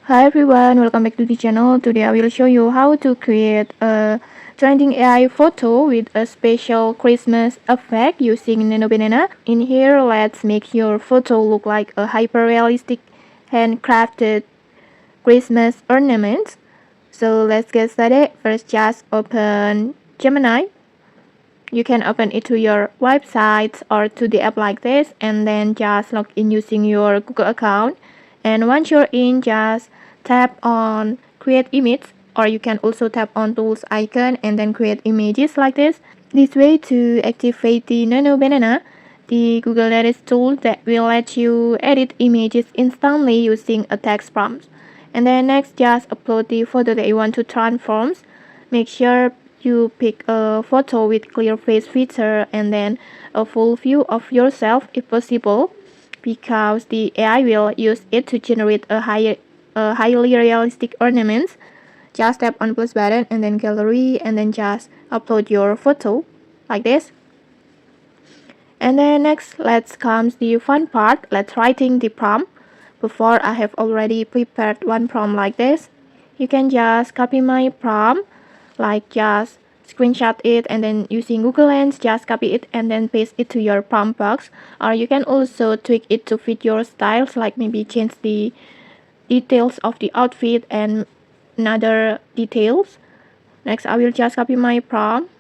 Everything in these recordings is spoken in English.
Hi everyone, welcome back to the channel. Today I will show you how to create a trending AI photo with a special Christmas effect using Nano Banana. In here, let's make your photo look like a hyper-realistic handcrafted Christmas ornament. So let's get started. First, just open Gemini. You can open it to your website or to the app like this, and then just log in using your Google account. And once you're in, just tap on create image, or you can also tap on tools icon and then create images like this. This way to activate the Nano Banana, the Google Latest tool that will let you edit images instantly using a text prompt. And then next, just upload the photo that you want to transform. Make sure you pick a photo with clear face feature and then a full view of yourself if possible, because the AI will use it to generate a highly realistic ornament. Just tap on plus button and then gallery and then just upload your photo like this. And then next, let's comes the fun part. Let's writing the prompt. Before, I have already prepared one prompt like this. You can just copy my prompt, like just screenshot it and then using Google Lens just copy it and then paste it to your prompt box. Or you can also tweak it to fit your styles, like maybe change the details of the outfit and another details. Next, I will just copy my prompt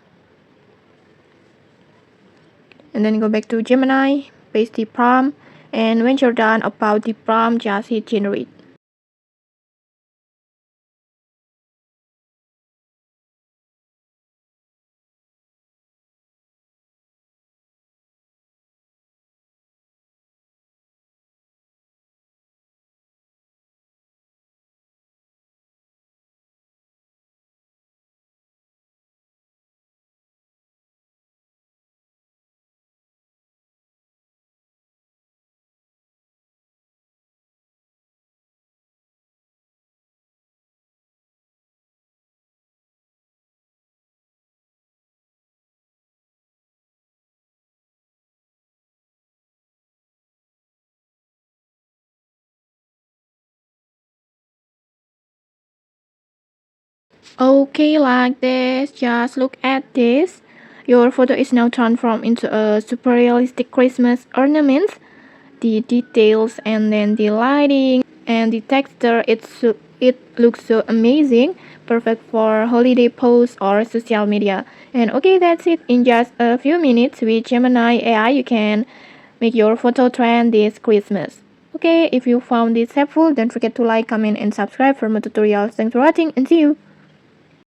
and then go back to Gemini, paste the prompt, and when you're done about the prompt, just hit generate. Okay, like this, just look at this. Your photo is now transformed into a super realistic Christmas ornament. The details and then the lighting and the texture, it looks so amazing, perfect for holiday posts or social media. And okay, that's it. In just a few minutes with Gemini AI, you can make your photo trend this Christmas. Okay, if you found this helpful, don't forget to like, comment, and subscribe for more tutorials. Thanks for watching and see you.